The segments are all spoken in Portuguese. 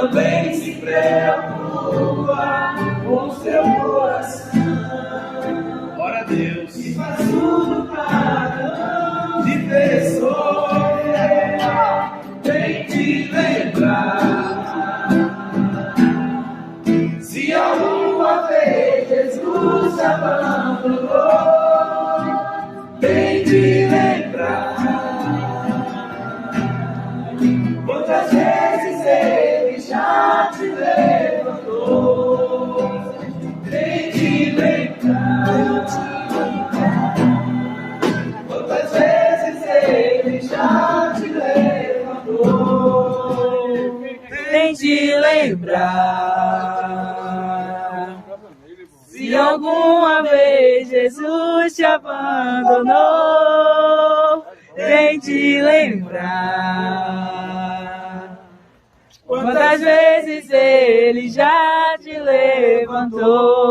também se preocupa com seu coração. Ora a Deus. E faz tudo para não te ver sofrer. Vem te lembrar. Se alguma vez Jesus te abandonou, vem te lembrar. Quantas vezes Ele já te levantou, vem te lembrar. Quantas vezes Ele já te levantou, vem te lembrar. Se alguma vez Jesus te abandonou, vem te lembrar. Quantas vezes Ele já te levantou.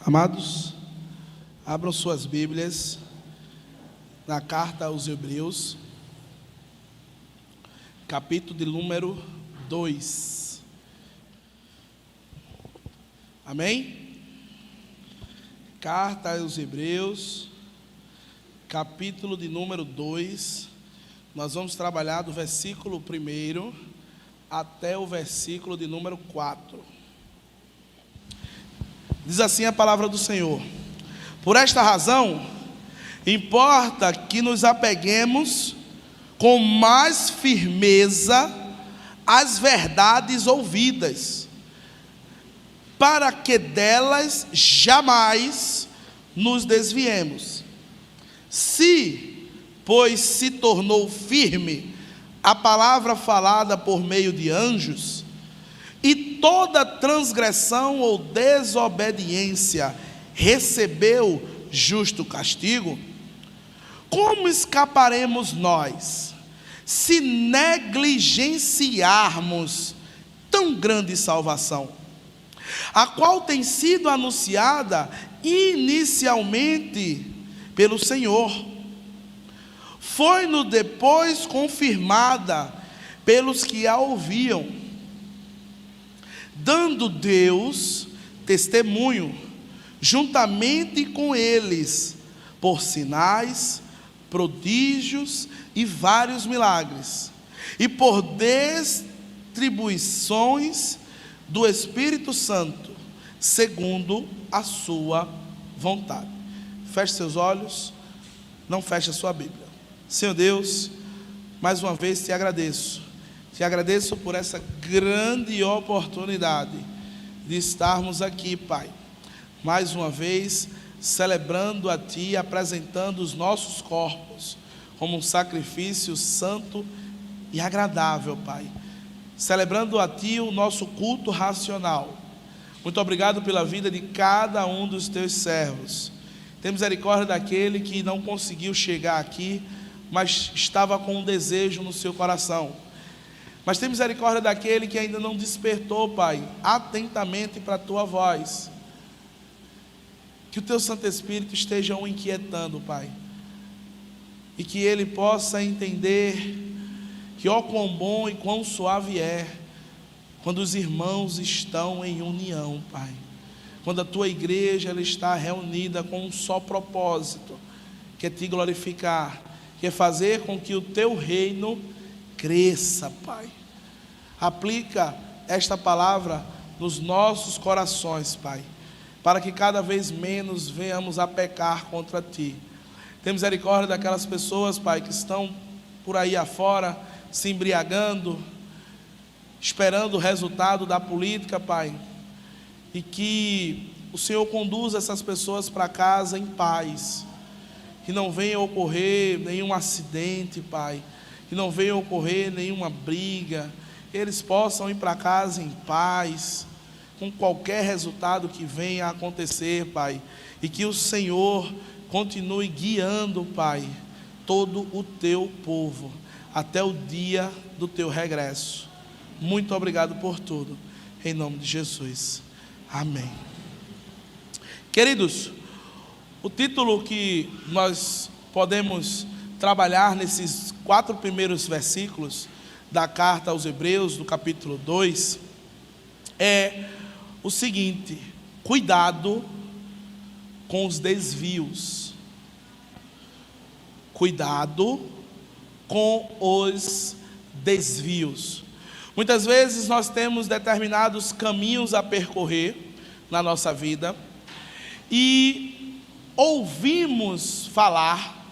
Amados, abram suas Bíblias na carta aos Hebreus, capítulo de número 2. Amém? Carta aos Hebreus, capítulo de número 2. Nós vamos trabalhar do versículo 1 até o versículo de número 4. Diz assim a palavra do Senhor: por esta razão, importa que nos apeguemos com mais firmeza às verdades ouvidas, para que delas jamais nos desviemos. Se, pois, se tornou firme a palavra falada por meio de anjos, e toda transgressão ou desobediência recebeu justo castigo, como escaparemos nós, se negligenciarmos tão grande salvação, a qual tem sido anunciada inicialmente pelo Senhor? Foi-nos depois confirmada pelos que a ouviam, dando Deus testemunho, juntamente com eles, por sinais, prodígios e vários milagres, e por distribuições do Espírito Santo, segundo a sua vontade. Feche seus olhos, não feche a sua Bíblia. Senhor Deus, mais uma vez te agradeço por essa grande oportunidade de estarmos aqui, Pai, mais uma vez celebrando a Ti, apresentando os nossos corpos como um sacrifício santo e agradável, Pai, celebrando a Ti o nosso culto racional. Muito obrigado pela vida de cada um dos Teus servos. Tem misericórdia daquele que não conseguiu chegar aqui, mas estava com um desejo no seu coração. Mas tem misericórdia daquele que ainda não despertou, Pai, atentamente para a Tua voz. que o Teu Santo Espírito esteja o inquietando, Pai, e que ele possa entender que ó quão bom e quão suave é quando os irmãos estão em união, Pai, quando a Tua igreja ela está reunida com um só propósito, que é Te glorificar, que é fazer com que o Teu reino cresça, Pai. Aplica esta palavra nos nossos corações, Pai, para que cada vez menos venhamos a pecar contra Ti. Tem misericórdia daquelas pessoas, Pai, que estão por aí afora, se embriagando, esperando o resultado da política, Pai, e que o Senhor conduza essas pessoas para casa em paz, que não venha ocorrer nenhum acidente, Pai, que não venha ocorrer nenhuma briga, que eles possam ir para casa em paz, com qualquer resultado que venha a acontecer, Pai, e que o Senhor continue guiando, Pai, todo o Teu povo, até o dia do Teu regresso. Muito obrigado por tudo, em nome de Jesus, amém. Queridos, o título que nós podemos trabalhar nesses 4 primeiros versículos da carta aos Hebreus, do capítulo 2, é o seguinte: cuidado com os desvios. Cuidado com os desvios. Muitas vezes nós temos determinados caminhos a percorrer na nossa vida e ouvimos falar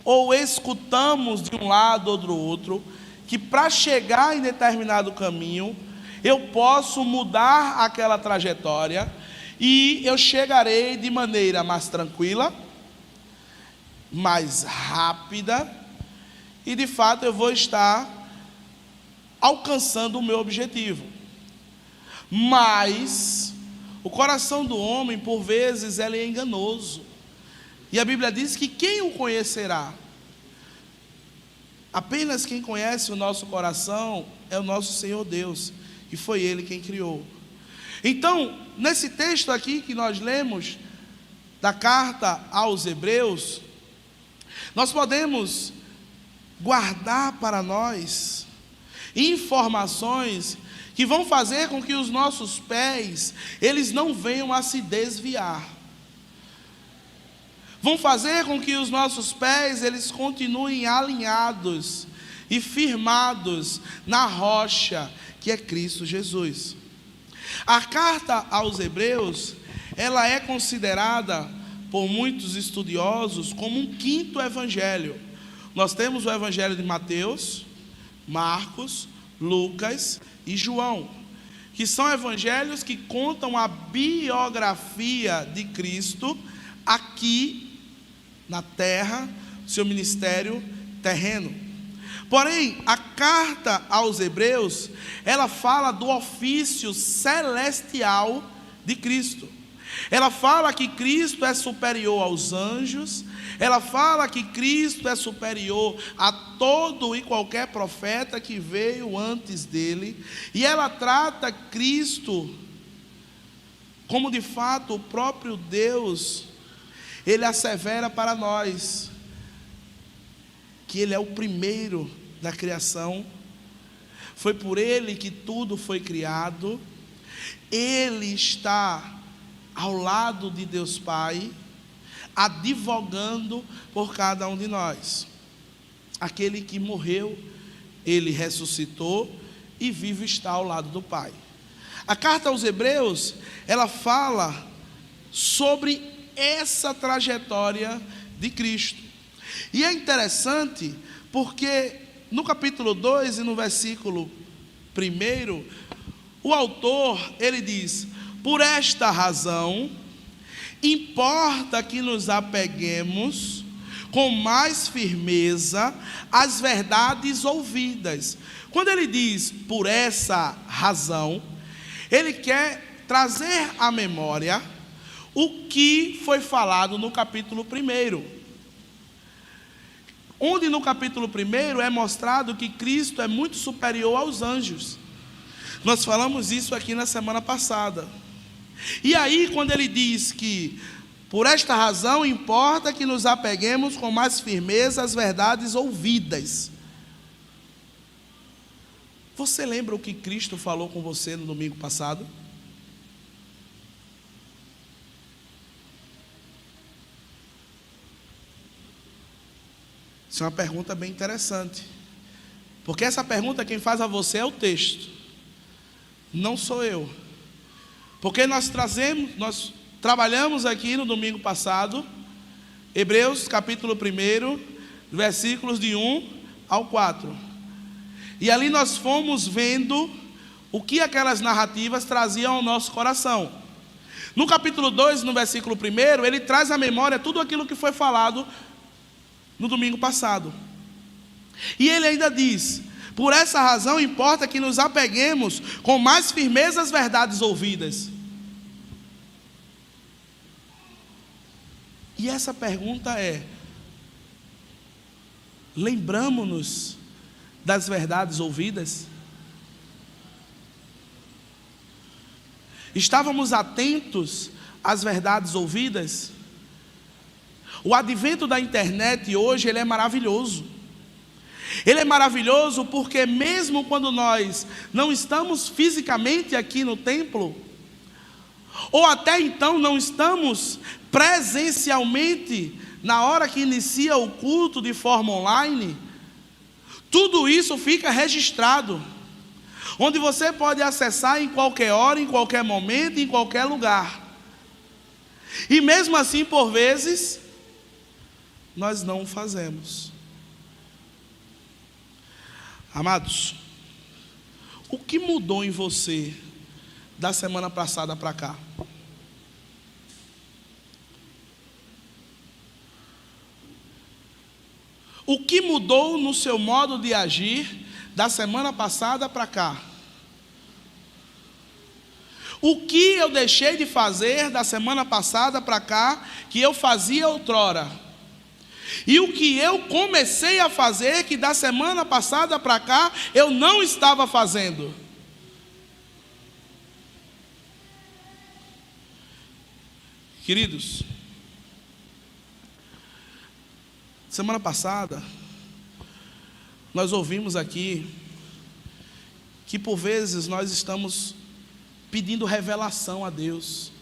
ou escutamos de um lado ou do outro que para chegar em determinado caminho eu posso mudar aquela trajetória e eu chegarei de maneira mais tranquila, mais rápida, e de fato eu vou estar alcançando o meu objetivo. Mas o coração do homem, por vezes, ele é enganoso, e a Bíblia diz que quem o conhecerá? Apenas quem conhece o nosso coração é o nosso Senhor Deus, e foi Ele quem criou. Então, nesse texto aqui que nós lemos, da carta aos Hebreus, nós podemos guardar para nós informações que vão fazer com que os nossos pés, eles não venham a se desviar. Vão fazer com que os nossos pés, eles continuem alinhados e firmados na rocha, que é Cristo Jesus. A carta aos Hebreus, ela é considerada por muitos estudiosos como um 5º evangelho. Nós temos o evangelho de Mateus, Marcos, Lucas e João, que são evangelhos que contam a biografia de Cristo aqui na terra, seu ministério terreno. Porém, a carta aos Hebreus, ela fala do ofício celestial de Cristo. Ela fala que Cristo é superior aos anjos, ela fala que Cristo é superior a todo e qualquer profeta que veio antes dele, e ela trata Cristo como de fato o próprio Deus. Ele assevera para nós que Ele é o primeiro da criação, foi por Ele que tudo foi criado, Ele está ao lado de Deus Pai, advogando por cada um de nós. Aquele que morreu, Ele ressuscitou e vivo está ao lado do Pai. A carta aos Hebreus, ela fala sobre essa trajetória de Cristo. E é interessante porque no capítulo 2 e no versículo 1, o autor, ele diz: por esta razão, importa que nos apeguemos com mais firmeza às verdades ouvidas. Quando ele diz por essa razão, ele quer trazer à memória o que foi falado no capítulo 1. Onde no capítulo 1 é mostrado que Cristo é muito superior aos anjos. Nós falamos isso aqui na semana passada. E aí, quando ele diz que por esta razão importa que nos apeguemos com mais firmeza às verdades ouvidas. Você lembra o que Cristo falou com você no domingo passado? Isso é uma pergunta bem interessante. Porque essa pergunta quem faz a você é o texto. Não sou eu. Porque nós trabalhamos aqui no domingo passado, Hebreus capítulo 1, versículos de 1 ao 4. E ali nós fomos vendo o que aquelas narrativas traziam ao nosso coração. No capítulo 2, no versículo 1, ele traz à memória tudo aquilo que foi falado no domingo passado. E ele ainda diz: por essa razão importa que nos apeguemos com mais firmeza às verdades ouvidas. E essa pergunta é: lembramos-nos das verdades ouvidas? Estávamos atentos às verdades ouvidas? O advento da internet hoje, ele é maravilhoso. Ele é maravilhoso porque mesmo quando nós não estamos fisicamente aqui no templo, ou até então não estamos presencialmente na hora que inicia o culto de forma online, tudo isso fica registrado, onde você pode acessar em qualquer hora, em qualquer momento, em qualquer lugar. E mesmo assim, por vezes, nós não o fazemos. Amados, o que mudou em você da semana passada para cá? O que mudou no seu modo de agir da semana passada para cá? O que eu deixei de fazer da semana passada para cá que eu fazia outrora? E o que eu comecei a fazer que da semana passada para cá eu não estava fazendo? Queridos, semana passada nós ouvimos aqui que por vezes nós estamos pedindo revelação a Deus.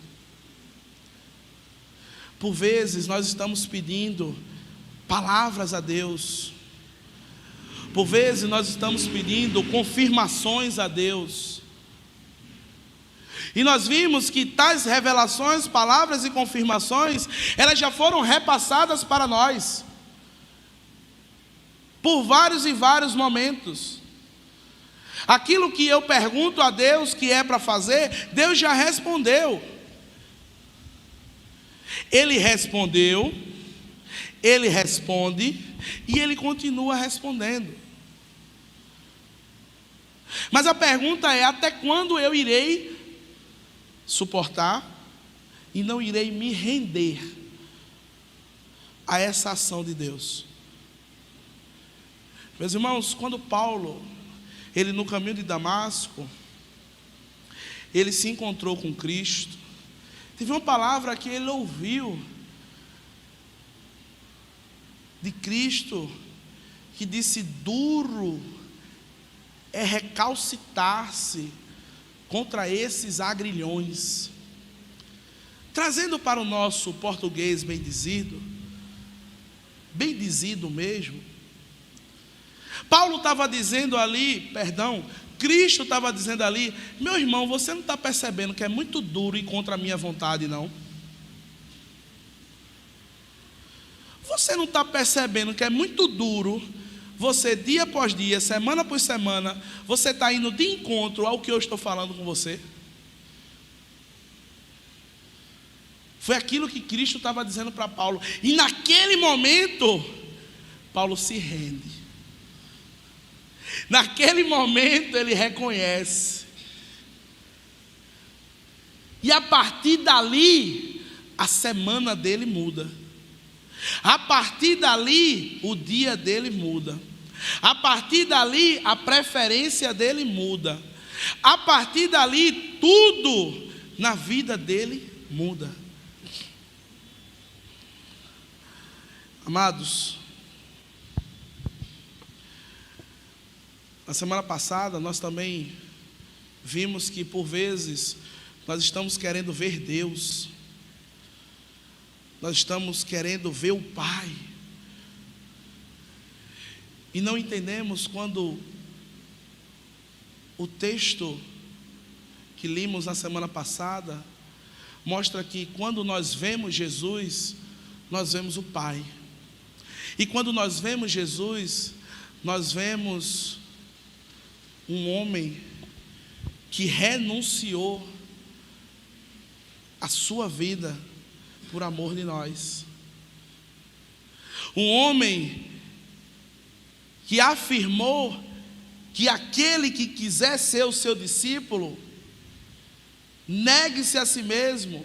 Por vezes nós estamos pedindo palavras a Deus. Por vezes nós estamos pedindo confirmações a Deus. E nós vimos que tais revelações, palavras e confirmações, elas já foram repassadas para nós, por vários e vários momentos. Aquilo que eu pergunto a Deus que é para fazer, Deus já respondeu. Ele respondeu, Ele responde e Ele continua respondendo. Mas a pergunta é: até quando eu irei suportar e não irei me render a essa ação de Deus? Meus irmãos, quando Paulo, ele no caminho de Damasco, ele se encontrou com Cristo, teve uma palavra que ele ouviu de Cristo, que disse: duro é recalcitar-se contra esses agrilhões. Trazendo para o nosso português bem dizido mesmo, Paulo estava dizendo ali, Cristo estava dizendo ali: meu irmão, você não está percebendo que é muito duro ir contra a minha vontade, não? Você não está percebendo que é muito duro, você dia após dia, semana após semana, você está indo de encontro ao que eu estou falando com você? Foi aquilo que Cristo estava dizendo para Paulo. E naquele momento, Paulo se rende. Naquele momento ele reconhece. E a partir dali, a semana dele muda. A partir dali, o dia dele muda. A partir dali, a preferência dele muda. A partir dali, tudo na vida dele muda. Amados, na semana passada nós também vimos que por vezes nós estamos querendo ver Deus, nós estamos querendo ver o Pai, e não entendemos quando o texto que lemos na semana passada mostra que quando nós vemos Jesus, nós vemos o Pai. E quando nós vemos Jesus, nós vemos um homem que renunciou a sua vida por amor de nós. Um homem que afirmou que aquele que quiser ser o seu discípulo, negue-se a si mesmo,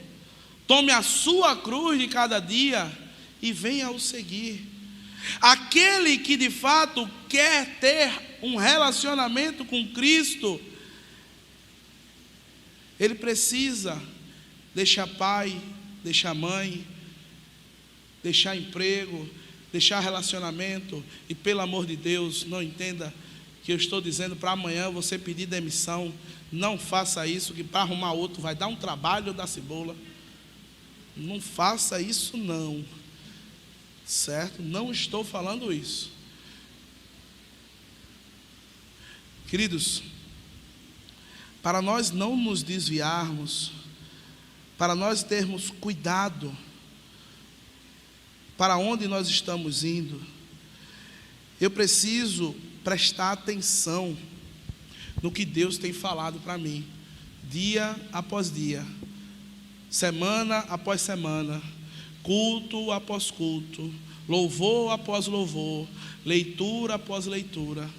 tome a sua cruz de cada dia e venha o seguir. Aquele que de fato quer ter um relacionamento com Cristo, ele precisa deixar pai, deixar mãe, deixar emprego, deixar relacionamento. E pelo amor de Deus, não entenda que eu estou dizendo para amanhã você pedir demissão. Não faça isso, que para arrumar outro vai dar um trabalho da cebola. Não faça isso não, certo? Não estou falando isso. Queridos, para nós não nos desviarmos, para nós termos cuidado para onde nós estamos indo, eu preciso prestar atenção no que Deus tem falado para mim, dia após dia, semana após semana, culto após culto, louvor após louvor, leitura após leitura,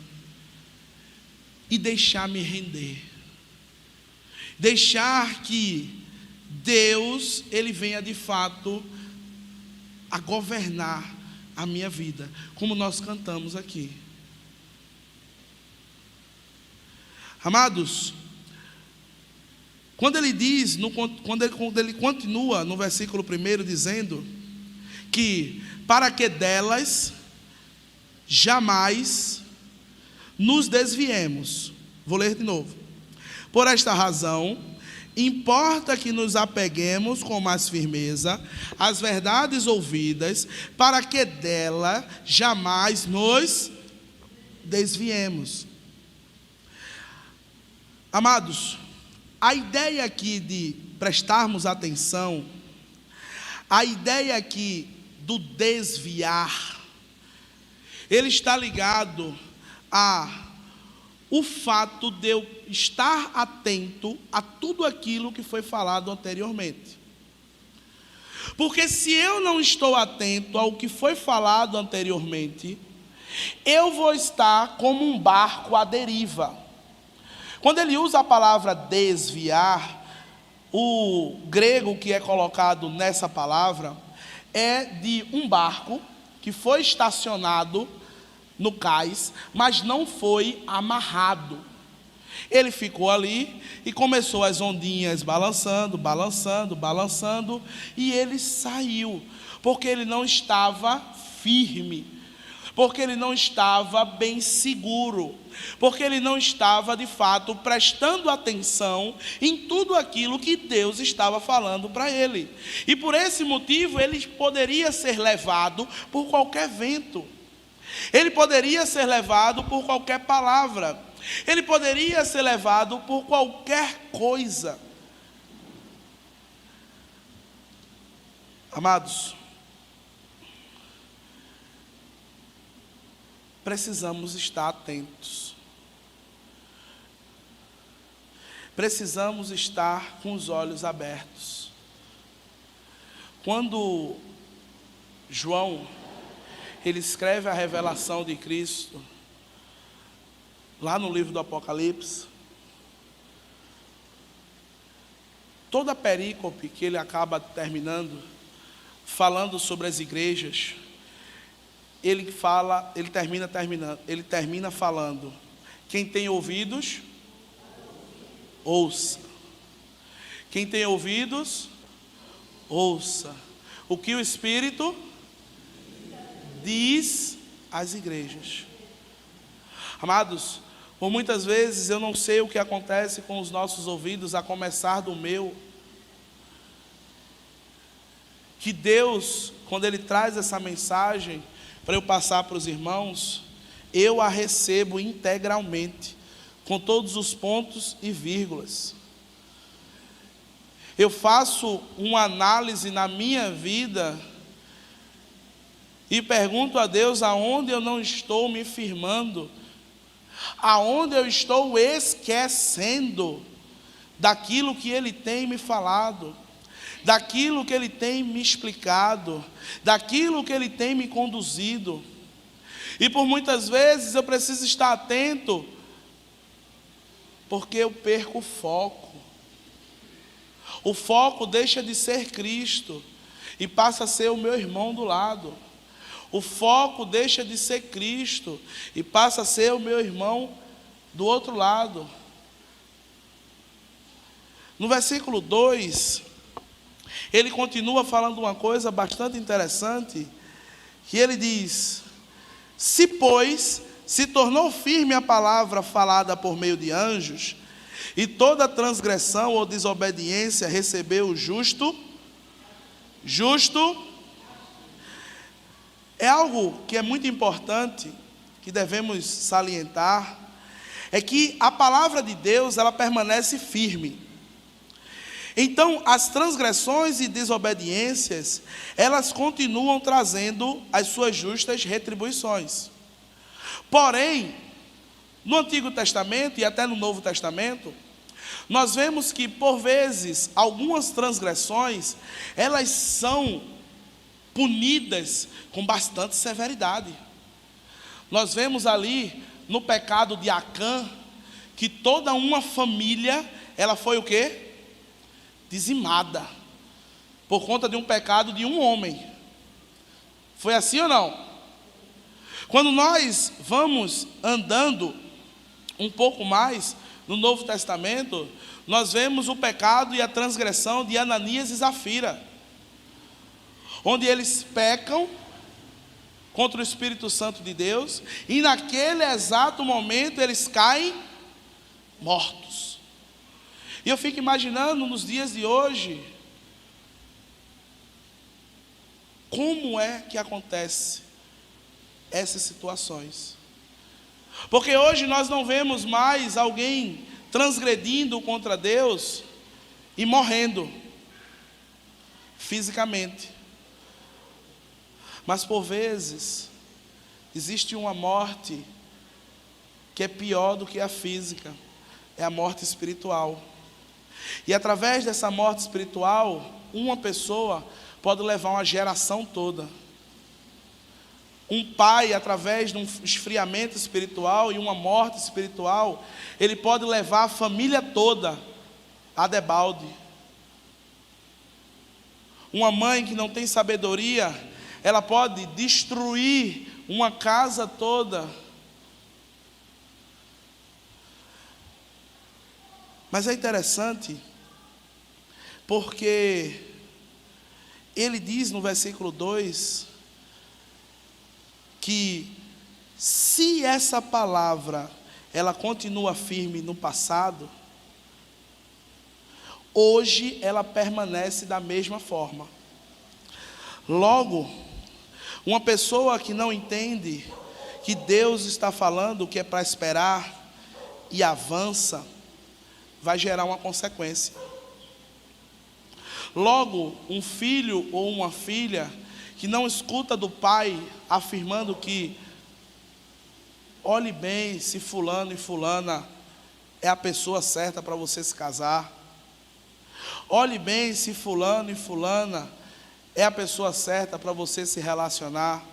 e deixar me render, deixar que Deus, Ele venha de fato a governar a minha vida, como nós cantamos aqui. Amados, quando ele diz, quando ele continua no versículo 1 dizendo que para que delas jamais nos desviemos. Vou ler de novo. Por esta razão, importa que nos apeguemos com mais firmeza às verdades ouvidas, para que dela jamais nos desviemos. Amados, a ideia aqui de prestarmos atenção, a ideia aqui do desviar, ele está ligado o fato de eu estar atento a tudo aquilo que foi falado anteriormente. Porque se eu não estou atento ao que foi falado anteriormente, eu vou estar como um barco à deriva. Quando ele usa a palavra desviar, o grego que é colocado nessa palavra é de um barco que foi estacionado no cais, mas não foi amarrado. Ele ficou ali e começou as ondinhas balançando, balançando, balançando, e ele saiu, porque ele não estava firme, porque ele não estava bem seguro, porque ele não estava de fato prestando atenção em tudo aquilo que Deus estava falando para ele. E por esse motivo ele poderia ser levado por qualquer vento, ele poderia ser levado por qualquer palavra, ele poderia ser levado por qualquer coisa. Amados, precisamos estar atentos, precisamos estar com os olhos abertos. Quando João, ele escreve a revelação de Cristo, lá no livro do Apocalipse, toda a perícope que ele acaba terminando, falando sobre as igrejas, ele termina falando: quem tem ouvidos, ouça. Quem tem ouvidos, ouça o que o Espírito diz às igrejas. Amados, por muitas vezes eu não sei o que acontece com os nossos ouvidos, a começar do meu. Que Deus, quando Ele traz essa mensagem para eu passar para os irmãos, eu a recebo integralmente, com todos os pontos e vírgulas. Eu faço uma análise na minha vida e pergunto a Deus aonde eu não estou me firmando, aonde eu estou esquecendo daquilo que Ele tem me falado, daquilo que Ele tem me explicado, daquilo que Ele tem me conduzido. E por muitas vezes eu preciso estar atento, porque eu perco o foco. O foco deixa de ser Cristo e passa a ser o meu irmão do lado. O foco deixa de ser Cristo e passa a ser o meu irmão do outro lado. No versículo 2, ele continua falando uma coisa bastante interessante, que ele diz: se, pois, se tornou firme a palavra falada por meio de anjos, e toda transgressão ou desobediência recebeu o justo, é algo que é muito importante, que devemos salientar, é que a palavra de Deus, ela permanece firme. Então, as transgressões e desobediências, elas continuam trazendo as suas justas retribuições. Porém, no Antigo Testamento e até no Novo Testamento, nós vemos que, por vezes, algumas transgressões, elas são punidas com bastante severidade. Nós vemos ali, no pecado de Acã, que toda uma família, ela foi o quê? Dizimada, por conta de um pecado de um homem. Foi assim ou não? Quando nós vamos andando um pouco mais no Novo Testamento, nós vemos o pecado e a transgressão de Ananias e Zafira, onde eles pecam contra o Espírito Santo de Deus, e naquele exato momento eles caem mortos. E eu fico imaginando nos dias de hoje, como é que acontece essas situações. Porque hoje nós não vemos mais alguém transgredindo contra Deus e morrendo fisicamente. Mas por vezes existe uma morte que é pior do que a física, é a morte espiritual. E através dessa morte espiritual, uma pessoa pode levar uma geração toda. Um pai, através de um esfriamento espiritual e uma morte espiritual, ele pode levar a família toda a debalde. Uma mãe que não tem sabedoria, ela pode destruir uma casa toda. Mas é interessante, porque ele diz no versículo 2, que se essa palavra, ela continua firme no passado, hoje ela permanece da mesma forma. Logo, uma pessoa que não entende que Deus está falando que é para esperar e avança, vai gerar uma consequência. Logo, um filho ou uma filha que não escuta do pai afirmando que olhe bem se fulano e fulana é a pessoa certa para você se casar. Olhe bem se fulano e fulana é a pessoa certa para você se relacionar.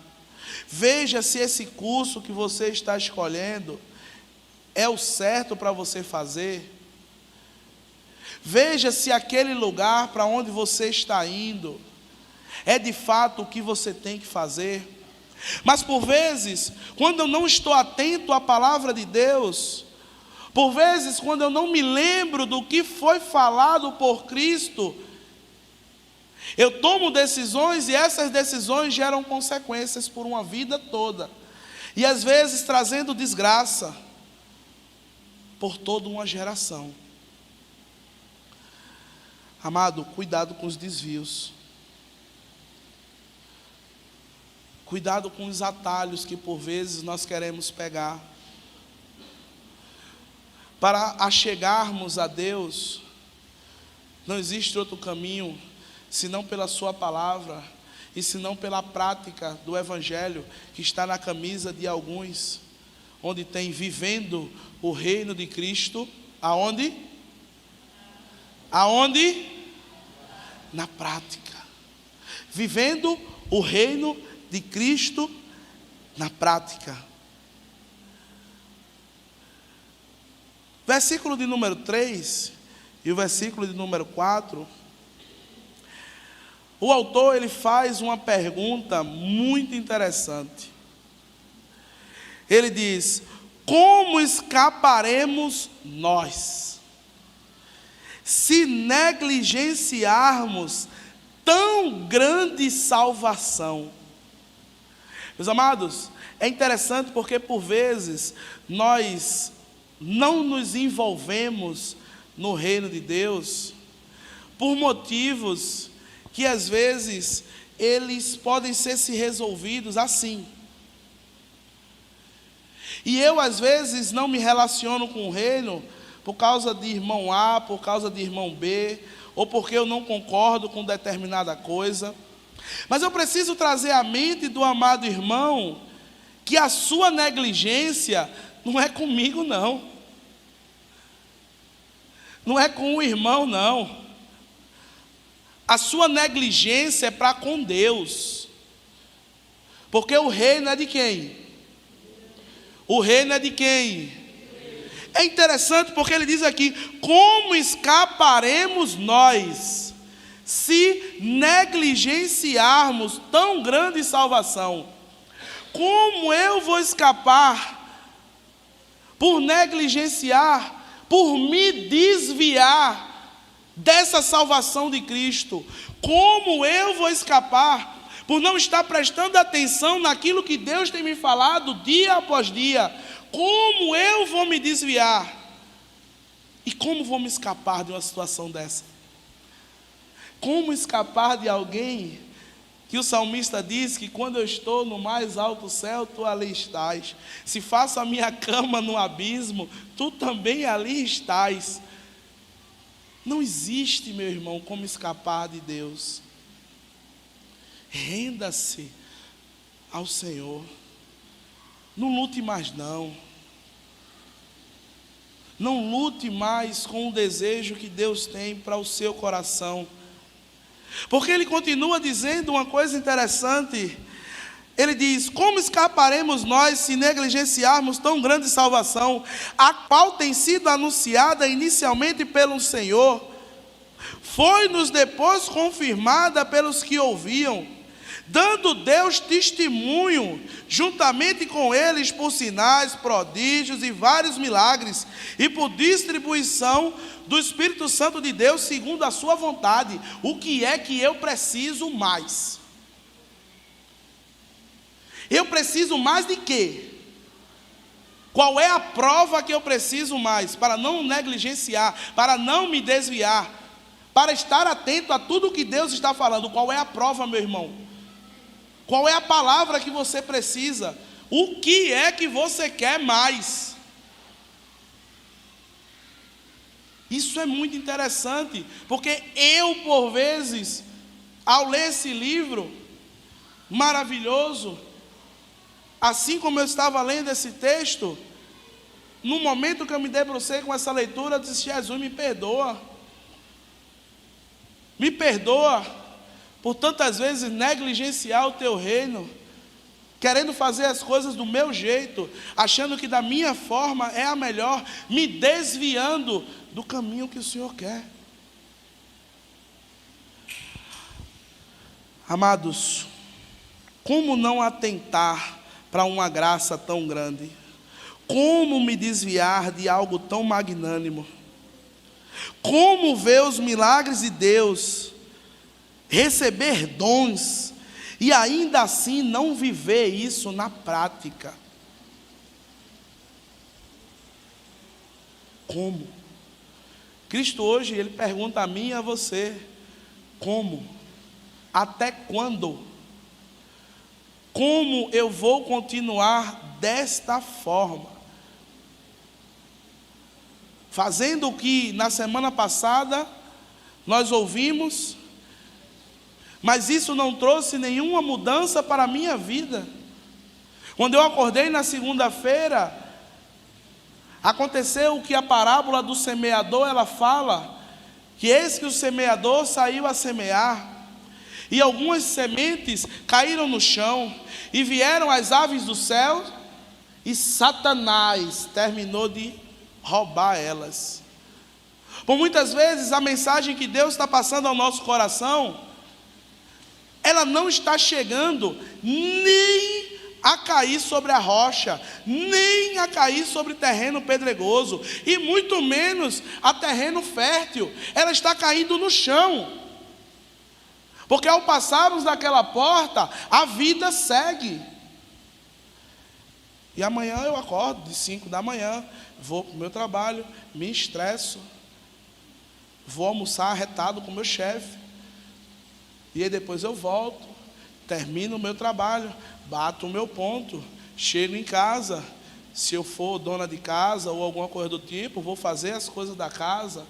Veja se esse curso que você está escolhendo é o certo para você fazer. Veja se aquele lugar para onde você está indo é de fato o que você tem que fazer. Mas por vezes, quando eu não estou atento à palavra de Deus, Por vezes, quando eu não me lembro do que foi falado por Cristo, eu tomo decisões e essas decisões geram consequências por uma vida toda. E às vezes trazendo desgraça por toda uma geração. Amado, cuidado com os desvios. Cuidado com os atalhos que por vezes nós queremos pegar. Para achegarmos a Deus, não existe outro caminho, senão pela sua palavra, e senão pela prática do Evangelho, que está na camisa de alguns, onde tem vivendo o reino de Cristo, aonde? Aonde? Na prática. Vivendo o reino de Cristo na prática. Versículo de número 3 e o versículo de número 4. O autor ele faz uma pergunta muito interessante. Ele diz: como escaparemos nós, se negligenciarmos tão grande salvação? Meus amados, é interessante porque por vezes nós não nos envolvemos no reino de Deus por motivos que às vezes eles podem ser se resolvidos assim. E eu às vezes não me relaciono com o reino por causa de irmão A, por causa de irmão B, ou porque eu não concordo com determinada coisa. Mas eu preciso trazer à mente do amado irmão que a sua negligência não é comigo não. Não é com o irmão não. A sua negligência é para com Deus. Porque o reino é de quem? O reino é de quem? É interessante porque ele diz aqui: como escaparemos nós, se negligenciarmos tão grande salvação? Como eu vou escapar por negligenciar, por me desviar dessa salvação de Cristo? Como eu vou escapar por não estar prestando atenção naquilo que Deus tem me falado dia após dia? Como eu vou me desviar? E como vou me escapar de uma situação dessa? Como escapar de alguém que o salmista diz que quando eu estou no mais alto céu, tu ali estás. Se faço a minha cama no abismo, tu também ali estás. Não existe, meu irmão, como escapar de Deus. Renda-se ao Senhor. Não lute mais não. Não lute mais com o desejo que Deus tem para o seu coração. Porque ele continua dizendo uma coisa interessante. Ele diz: como escaparemos nós se negligenciarmos tão grande salvação, a qual tem sido anunciada inicialmente pelo Senhor, foi-nos depois confirmada pelos que ouviam, dando Deus testemunho, juntamente com eles, por sinais, prodígios e vários milagres, e por distribuição do Espírito Santo de Deus, segundo a sua vontade. O que é que eu preciso mais? Eu preciso mais de quê? Qual é a prova que eu preciso mais? Para não negligenciar, para não me desviar, para estar atento a tudo que Deus está falando. Qual é a prova, meu irmão? Qual é a palavra que você precisa? O que é que você quer mais? Isso é muito interessante, porque eu, por vezes, ao ler esse livro maravilhoso, assim como eu estava lendo esse texto, no momento que eu me debrucei com essa leitura, eu disse: Jesus, me perdoa. Me perdoa por tantas vezes negligenciar o teu reino, querendo fazer as coisas do meu jeito, achando que da minha forma é a melhor, me desviando do caminho que o Senhor quer. Amados, como não atentar para uma graça tão grande? Como me desviar de algo tão magnânimo? Como ver os milagres de Deus, receber dons e ainda assim não viver isso na prática? Como? Cristo hoje, Ele pergunta a mim e a você: como? Até quando? Como eu vou continuar desta forma? Fazendo o que na semana passada nós ouvimos, mas isso não trouxe nenhuma mudança para a minha vida. Quando eu acordei na segunda-feira, aconteceu o que a parábola do semeador, ela fala, que eis que o semeador saiu a semear, e algumas sementes caíram no chão, e vieram as aves do céu, e Satanás terminou de roubar elas. Por muitas vezes a mensagem que Deus está passando ao nosso coração, ela não está chegando nem a cair sobre a rocha, nem a cair sobre terreno pedregoso, e muito menos a terreno fértil. Ela está caindo no chão, porque ao passarmos daquela porta, a vida segue. E amanhã eu acordo de 5 da manhã, vou para o meu trabalho, me estresso, vou almoçar arretado com o meu chefe, e aí depois eu volto, termino o meu trabalho, bato o meu ponto, chego em casa, se eu for dona de casa ou alguma coisa do tipo, vou fazer as coisas da casa,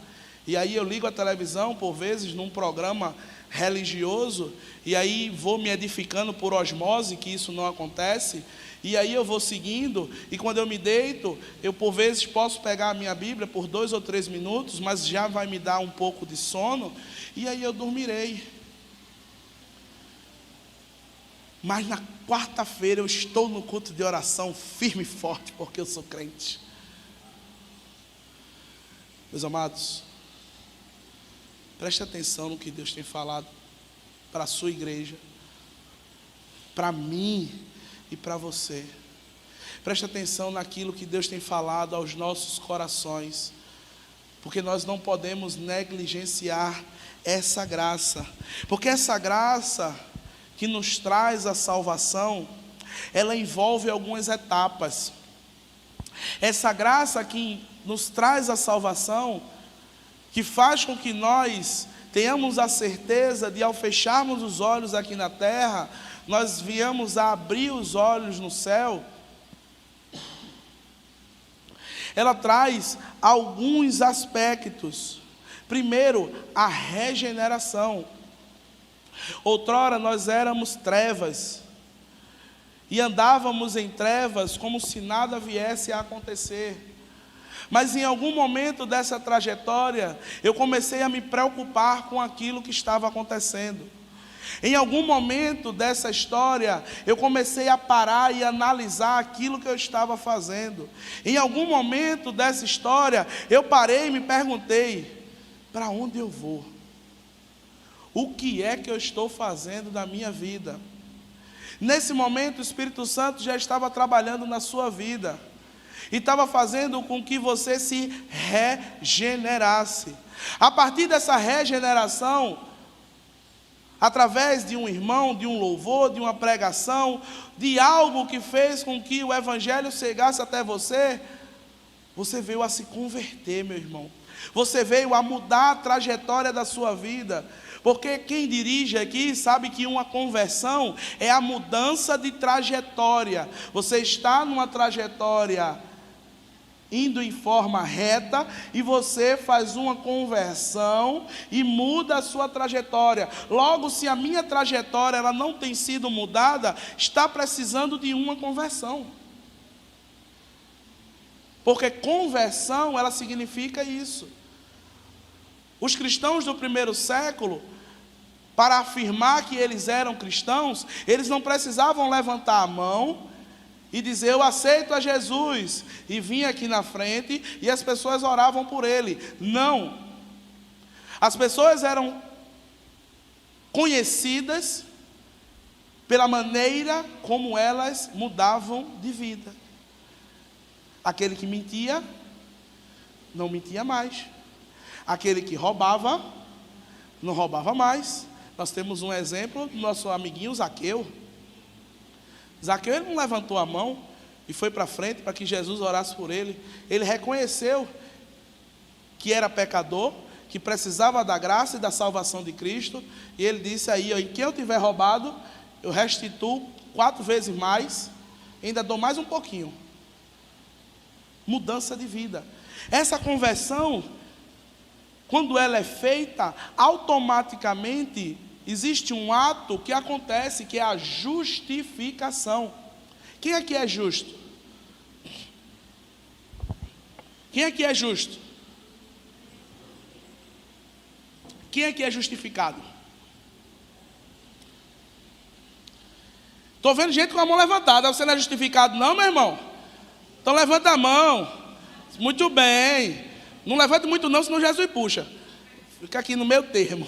e aí eu ligo a televisão, por vezes, num programa religioso, e aí vou me edificando por osmose, que isso não acontece, e aí eu vou seguindo, e quando eu me deito, eu por vezes posso pegar a minha Bíblia por 2 ou 3 minutos, mas já vai me dar um pouco de sono, e aí eu dormirei. Mas na quarta-feira eu estou no culto de oração firme e forte, porque eu sou crente. Meus amados, preste atenção no que Deus tem falado para a sua igreja, para mim e para você. Preste atenção naquilo que Deus tem falado aos nossos corações, porque nós não podemos negligenciar essa graça, porque essa graça que nos traz a salvação, ela envolve algumas etapas. Essa graça que nos traz a salvação, que faz com que nós tenhamos a certeza de, ao fecharmos os olhos aqui na terra, nós viemos a abrir os olhos no céu. Ela traz alguns aspectos. Primeiro, a regeneração. Outrora nós éramos trevas, e andávamos em trevas como se nada viesse a acontecer. Mas em algum momento dessa trajetória, eu comecei a me preocupar com aquilo que estava acontecendo. Em algum momento dessa história, eu comecei a parar e analisar aquilo que eu estava fazendo. Em algum momento dessa história, eu parei e me perguntei: para onde eu vou? O que é que eu estou fazendo da minha vida? Nesse momento, o Espírito Santo já estava trabalhando na sua vida, e estava fazendo com que você se regenerasse. A partir dessa regeneração, através de um irmão, de um louvor, de uma pregação, de algo que fez com que o Evangelho chegasse até você, você veio a se converter, meu irmão. Você veio a mudar a trajetória da sua vida. Porque quem dirige aqui sabe que uma conversão é a mudança de trajetória. Você está numa trajetória indo em forma reta, e você faz uma conversão e muda a sua trajetória. Logo, se a minha trajetória ela não tem sido mudada, está precisando de uma conversão. Porque conversão, ela significa isso. Os cristãos do primeiro século, para afirmar que eles eram cristãos, eles não precisavam levantar a mão e dizer: eu aceito a Jesus, e vir aqui na frente, e as pessoas oravam por ele. Não. As pessoas eram conhecidas pela maneira como elas mudavam de vida. Aquele que mentia, não mentia mais. Aquele que roubava, não roubava mais. Nós temos um exemplo do nosso amiguinho Zaqueu. Zaqueu, ele não levantou a mão e foi para frente para que Jesus orasse por ele. Ele reconheceu que era pecador, que precisava da graça e da salvação de Cristo. E ele disse aí, em quem eu tiver roubado, eu restituo 4 vezes mais, ainda dou mais um pouquinho. Mudança de vida. Essa conversão, quando ela é feita, automaticamente existe um ato que acontece, que é a justificação. Quem aqui é justo? Quem aqui é justo? Quem aqui é justificado? Estou vendo gente com a mão levantada. Você não é justificado não, meu irmão? Então levanta a mão. Muito bem. Não levante muito não, senão Jesus puxa. Fica aqui no meio termo.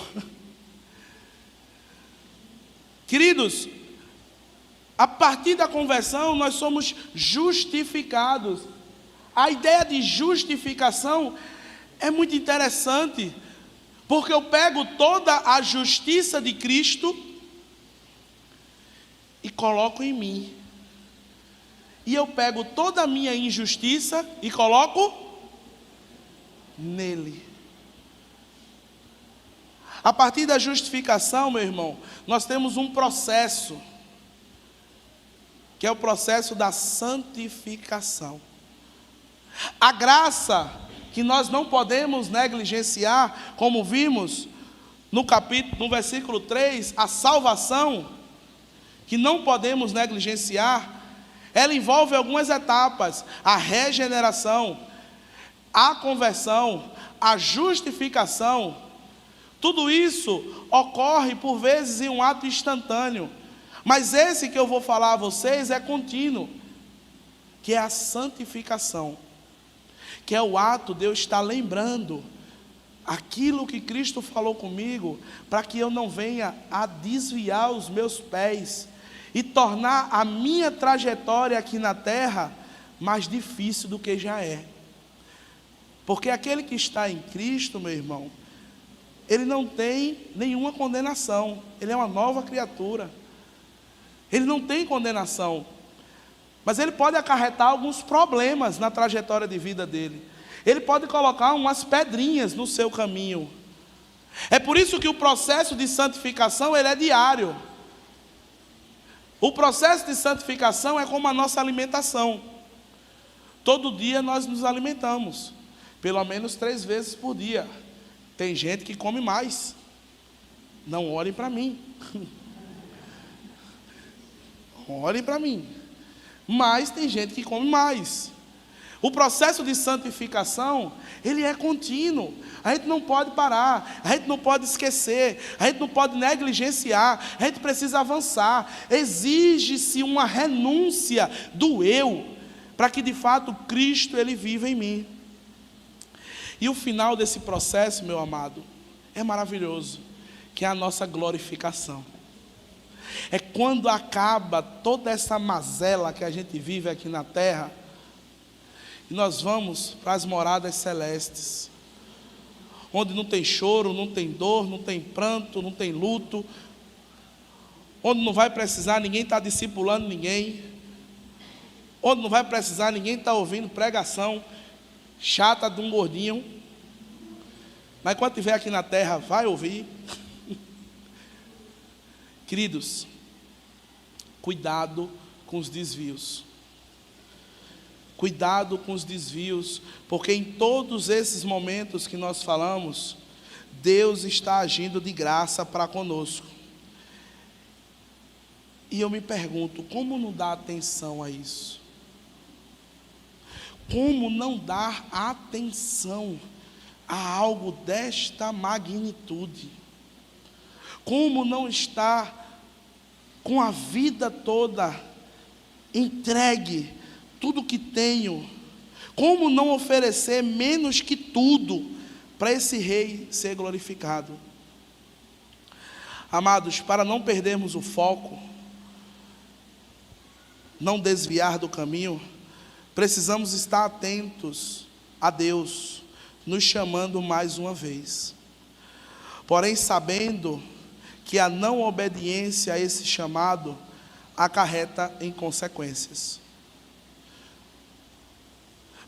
Queridos, a partir da conversão nós somos justificados. A ideia de justificação é muito interessante, porque eu pego toda a justiça de Cristo e coloco em mim. E eu pego toda a minha injustiça e coloco nele. A partir da justificação, meu irmão, nós temos um processo, que é o processo da santificação. A graça, que nós não podemos negligenciar, como vimos no versículo 3, a salvação, que não podemos negligenciar, ela envolve algumas etapas: a regeneração, a conversão, a justificação. Tudo isso ocorre por vezes em um ato instantâneo, mas esse que eu vou falar a vocês é contínuo, que é a santificação, que é o ato de eu estar lembrando aquilo que Cristo falou comigo, para que eu não venha a desviar os meus pés e tornar a minha trajetória aqui na terra mais difícil do que já é. Porque aquele que está em Cristo, meu irmão, ele não tem nenhuma condenação, ele é uma nova criatura, ele não tem condenação, mas ele pode acarretar alguns problemas na trajetória de vida dele, ele pode colocar umas pedrinhas no seu caminho. É por isso que o processo de santificação, ele é diário. O processo de santificação é como a nossa alimentação. Todo dia nós nos alimentamos, pelo menos 3 vezes por dia. Tem gente que come mais. Não olhem para mim. Olhem para mim. Mas tem gente que come mais. O processo de santificação, ele é contínuo. A gente não pode parar, a gente não pode esquecer, a gente não pode negligenciar, a gente precisa avançar. Exige-se uma renúncia do eu, para que de fato Cristo ele viva em mim. E o final desse processo, meu amado, é maravilhoso, que é a nossa glorificação. É quando acaba toda essa mazela que a gente vive aqui na terra, e nós vamos para as moradas celestes, onde não tem choro, não tem dor, não tem pranto, não tem luto, onde não vai precisar ninguém estar discipulando ninguém, onde não vai precisar ninguém estar ouvindo pregação chata de um gordinho, mas quando estiver aqui na terra, vai ouvir. Queridos, cuidado com os desvios. Cuidado com os desvios, porque em todos esses momentos que nós falamos, Deus está agindo de graça para conosco. E eu me pergunto, como não dar atenção a isso? Como não dar atenção a algo desta magnitude? Como não estar com a vida toda entregue, tudo que tenho? Como não oferecer menos que tudo para esse rei ser glorificado? Amados, para não perdermos o foco, não desviar do caminho, precisamos estar atentos a Deus nos chamando mais uma vez. Porém, sabendo que a não obediência a esse chamado acarreta em consequências.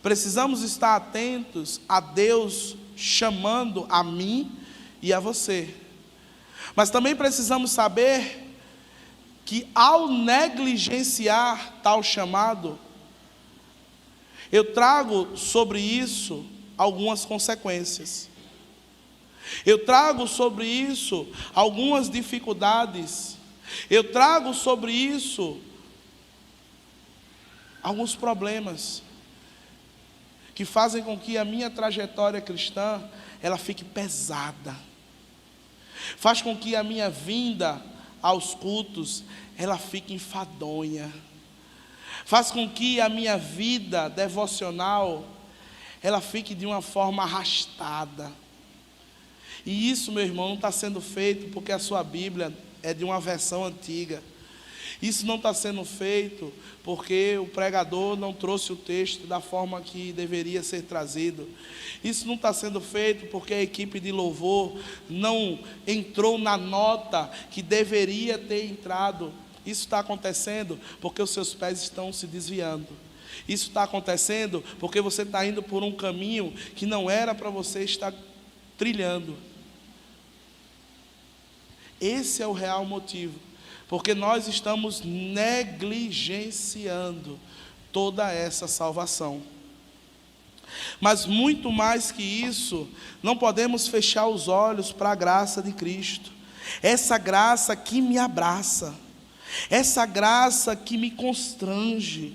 Precisamos estar atentos a Deus chamando a mim e a você. Mas também precisamos saber que ao negligenciar tal chamado, eu trago sobre isso algumas consequências. Eu trago sobre isso algumas dificuldades. Eu trago sobre isso alguns problemas que fazem com que a minha trajetória cristã ela fique pesada. Faz com que a minha vinda aos cultos ela fique enfadonha. Faz com que a minha vida devocional ela fique de uma forma arrastada. E isso, meu irmão, não está sendo feito porque a sua Bíblia é de uma versão antiga. Isso não está sendo feito porque o pregador não trouxe o texto da forma que deveria ser trazido. Isso não está sendo feito porque a equipe de louvor não entrou na nota que deveria ter entrado. Isso está acontecendo porque os seus pés estão se desviando. Isso está acontecendo porque você está indo por um caminho que não era para você estar trilhando. Esse é o real motivo. Porque nós estamos negligenciando toda essa salvação. Mas muito mais que isso, não podemos fechar os olhos para a graça de Cristo. Essa graça que me abraça, essa graça que me constrange,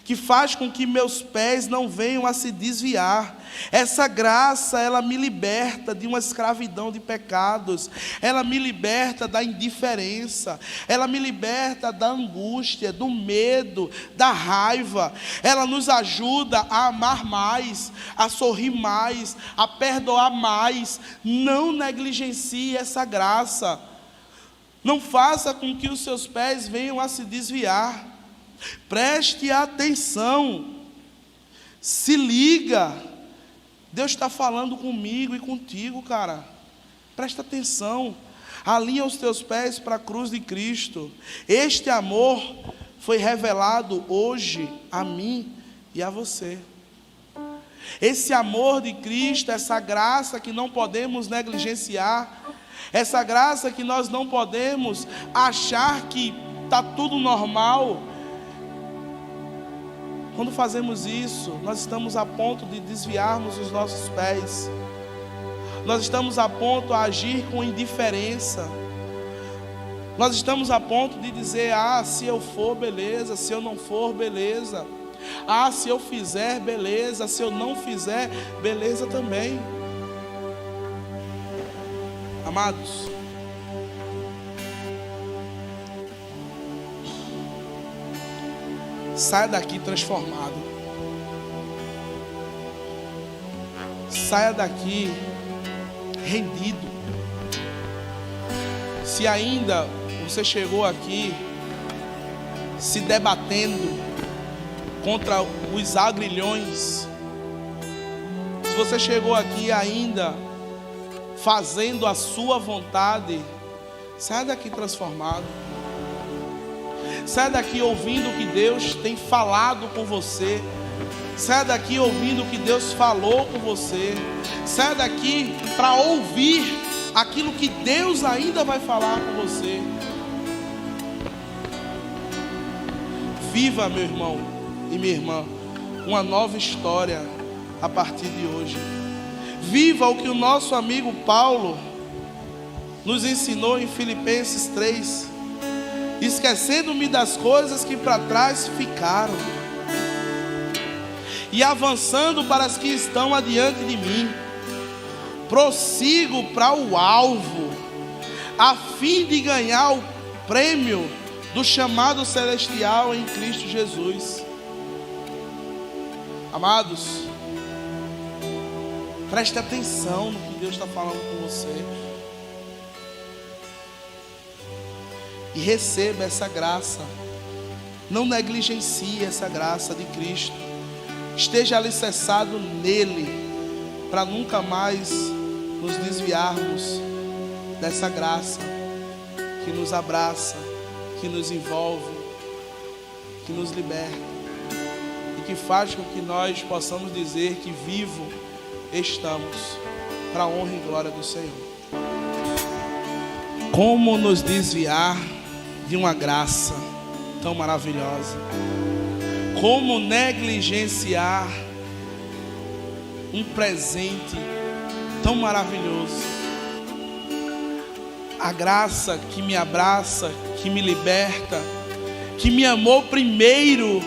que faz com que meus pés não venham a se desviar. Essa graça, ela me liberta de uma escravidão de pecados, ela me liberta da indiferença, ela me liberta da angústia, do medo, da raiva. Ela nos ajuda a amar mais, a sorrir mais, a perdoar mais. Não negligencie essa graça. Não faça com que os seus pés venham a se desviar. Preste atenção, se liga. Deus está falando comigo e contigo, cara. Presta atenção. Alinha os teus pés para a cruz de Cristo. Este amor foi revelado hoje a mim e a você. Esse amor de Cristo, essa graça que não podemos negligenciar, essa graça que nós não podemos achar que está tudo normal. Quando fazemos isso, nós estamos a ponto de desviarmos os nossos pés. Nós estamos a ponto de agir com indiferença. Nós estamos a ponto de dizer, se eu for, beleza. Se eu não for, beleza. Se eu fizer, beleza. Se eu não fizer, beleza também. Amados, saia daqui transformado. Saia daqui rendido. Se ainda você chegou aqui se debatendo contra os agrilhões, se você chegou aqui ainda fazendo a sua vontade, saia daqui transformado. Saia daqui ouvindo o que Deus tem falado com você. Saia daqui ouvindo o que Deus falou com você. Saia daqui para ouvir aquilo que Deus ainda vai falar com você. Viva, meu irmão e minha irmã, uma nova história a partir de hoje. Viva o que o nosso amigo Paulo nos ensinou em Filipenses 3. Esquecendo-me das coisas que para trás ficaram e avançando para as que estão adiante de mim, prossigo para o alvo, a fim de ganhar o prêmio do chamado celestial em Cristo Jesus. Amados, preste atenção no que Deus está falando com você. E receba essa graça. Não negligencie essa graça de Cristo. esteja alicerçado nele, para nunca mais nos desviarmos dessa graça que nos abraça, que nos envolve, que nos liberta e que faz com que nós possamos dizer que vivo estamos, para a honra e glória do Senhor. Como nos desviar de uma graça tão maravilhosa? Como negligenciar um presente tão maravilhoso? A graça que me abraça, que me liberta, que me amou primeiro.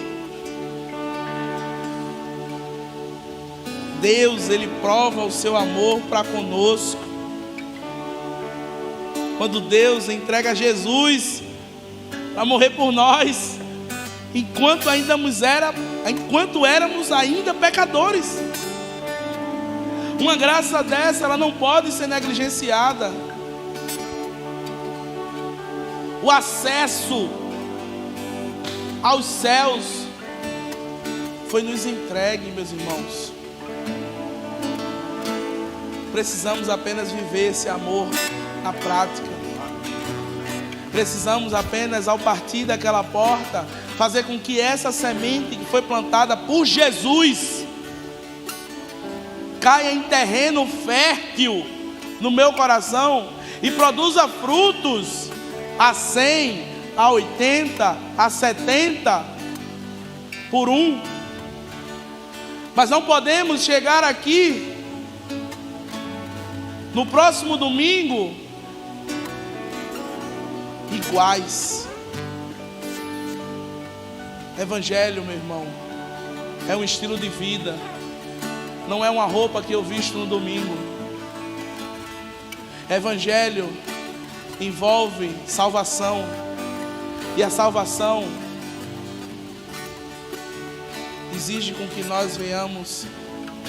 Deus, Ele prova o seu amor para conosco. Quando Deus entrega Jesus para morrer por nós, enquanto éramos ainda pecadores. Uma graça dessa, ela não pode ser negligenciada. O acesso aos céus foi nos entregue, meus irmãos. Precisamos apenas viver esse amor na prática. Precisamos apenas, ao partir daquela porta, fazer com que essa semente que foi plantada por Jesus caia em terreno fértil no meu coração e produza frutos a 100, a 80, a 70 por um. Mas não podemos chegar aqui no próximo domingo iguais. Evangelho, meu irmão, é um estilo de vida, não é uma roupa que eu visto no domingo. Evangelho envolve salvação, e a salvação exige com que nós venhamos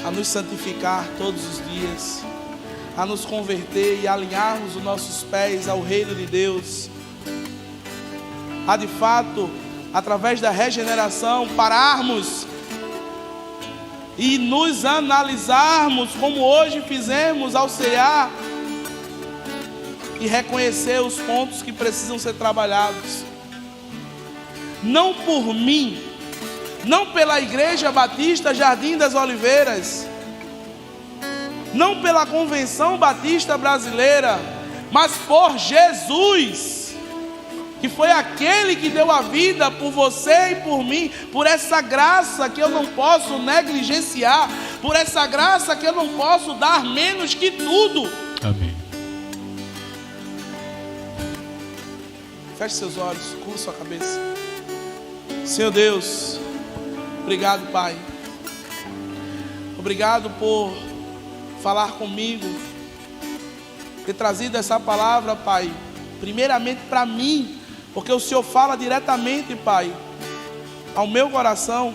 a nos santificar todos os dias, a nos converter e alinharmos os nossos pés ao reino de Deus, a de fato, através da regeneração, pararmos e nos analisarmos como hoje fizemos ao cear e reconhecer os pontos que precisam ser trabalhados. Não por mim, não pela Igreja Batista Jardim das Oliveiras, não pela Convenção Batista Brasileira, mas por Jesus, que foi aquele que deu a vida por você e por mim, por essa graça que eu não posso negligenciar, por essa graça que eu não posso dar menos que tudo. Amém. Feche seus olhos, curva sua cabeça. Senhor Deus, obrigado, Pai. Obrigado por falar comigo, ter trazido essa palavra, Pai, primeiramente para mim, porque o Senhor fala diretamente, Pai, ao meu coração,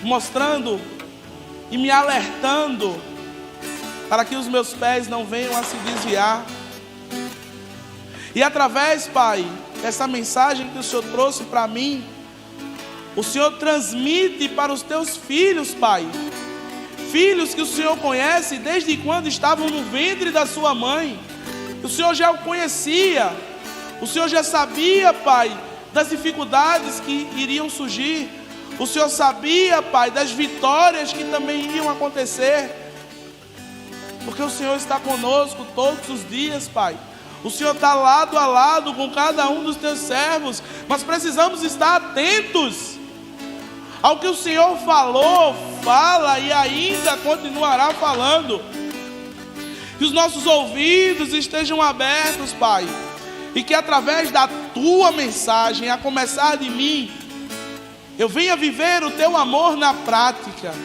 mostrando e me alertando para que os meus pés não venham a se desviar. E através, Pai, dessa mensagem que o Senhor trouxe para mim, o Senhor transmite para os teus filhos, Pai, filhos que o Senhor conhece desde quando estavam no ventre da sua mãe. O Senhor já o conhecia, o Senhor já sabia, Pai, das dificuldades que iriam surgir, o Senhor sabia, Pai, das vitórias que também iriam acontecer, porque o Senhor está conosco todos os dias, Pai. O Senhor está lado a lado com cada um dos teus servos, mas precisamos estar atentos ao que o Senhor falou, fala e ainda continuará falando. Que os nossos ouvidos estejam abertos, Pai, e que através da tua mensagem, a começar de mim, eu venha viver o teu amor na prática.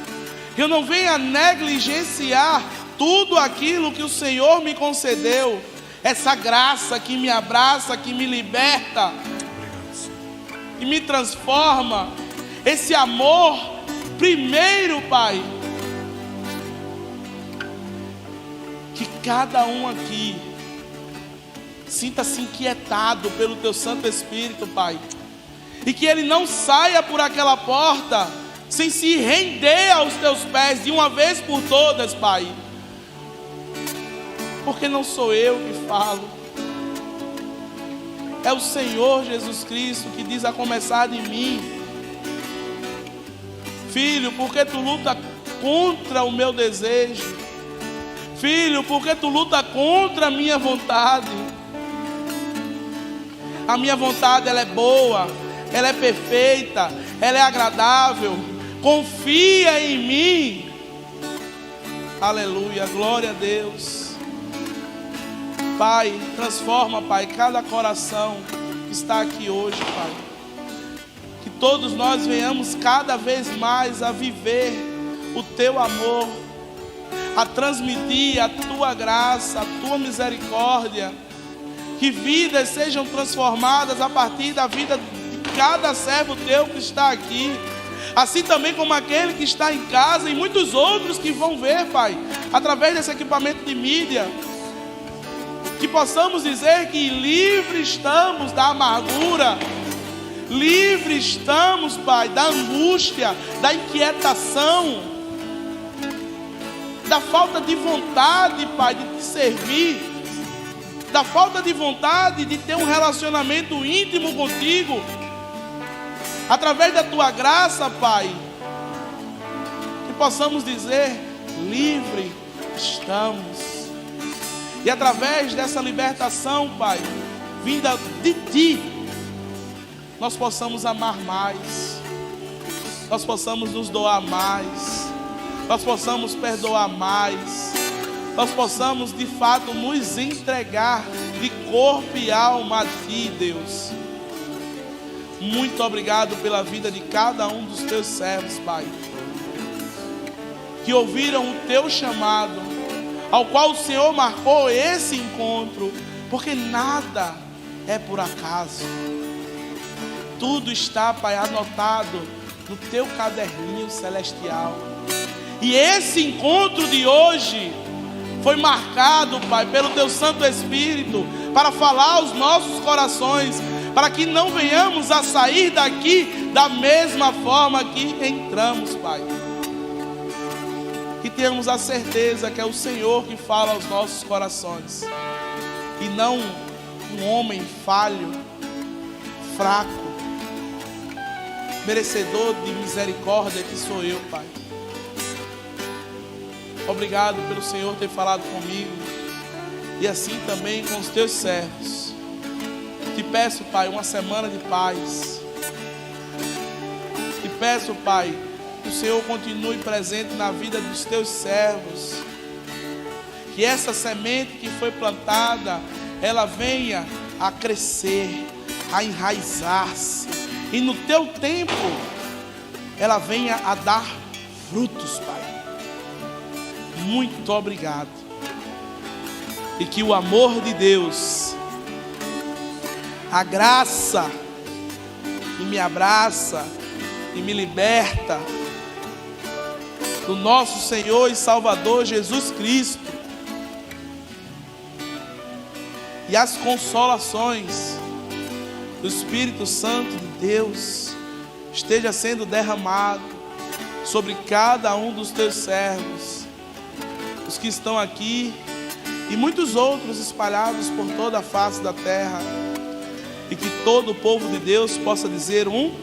Eu não venha negligenciar tudo aquilo que o Senhor me concedeu. Essa graça que me abraça, que me liberta, que me transforma. Esse amor, primeiro, Pai, que cada um aqui sinta-se inquietado pelo Teu Santo Espírito, Pai, e que ele não saia por aquela porta sem se render aos teus pés de uma vez por todas, Pai. Porque não sou eu que falo, é o Senhor Jesus Cristo que diz a começar de mim: filho, porque tu luta contra o meu desejo? Filho, porque tu luta contra a minha vontade? A minha vontade, ela é boa, ela é perfeita, ela é agradável. Confia em mim. Aleluia, glória a Deus. Pai, transforma, Pai, cada coração que está aqui hoje, Pai. Que todos nós venhamos cada vez mais a viver o Teu amor, a transmitir a Tua graça, a Tua misericórdia. Que vidas sejam transformadas a partir da vida de cada servo Teu que está aqui. Assim também como aquele que está em casa e muitos outros que vão ver, Pai, através desse equipamento de mídia. Que possamos dizer que livre estamos da amargura, livre estamos, Pai, da angústia, da inquietação, da falta de vontade, Pai, de te servir, da falta de vontade de ter um relacionamento íntimo contigo. Através da Tua graça, Pai, que possamos dizer: livre estamos. E através dessa libertação, Pai, vinda de Ti, nós possamos amar mais, nós possamos nos doar mais, nós possamos perdoar mais, nós possamos de fato nos entregar de corpo e alma a Ti, Deus. Muito obrigado pela vida de cada um dos Teus servos, Pai, que ouviram o Teu chamado, ao qual o Senhor marcou esse encontro, porque nada é por acaso. Tudo está, Pai, anotado no Teu caderninho celestial. E esse encontro de hoje foi marcado, Pai, pelo Teu Santo Espírito, para falar aos nossos corações, para que não venhamos a sair daqui da mesma forma que entramos, Pai. Que tenhamos a certeza que é o Senhor que fala aos nossos corações, e não um homem falho, fraco, merecedor de misericórdia que sou eu, Pai. Obrigado pelo Senhor ter falado comigo, e assim também com os Teus servos. Te peço, Pai, uma semana de paz. Te peço, Pai, que o Senhor continue presente na vida dos Teus servos. Que essa semente que foi plantada, ela venha a crescer, a enraizar-se. E no Teu tempo, ela venha a dar frutos, Pai. Muito obrigado. E que o amor de Deus, a graça que me abraça e me liberta, do nosso Senhor e Salvador Jesus Cristo, e as consolações do Espírito Santo de Deus esteja sendo derramado sobre cada um dos Teus servos, os que estão aqui e muitos outros espalhados por toda a face da terra, e que todo o povo de Deus possa dizer um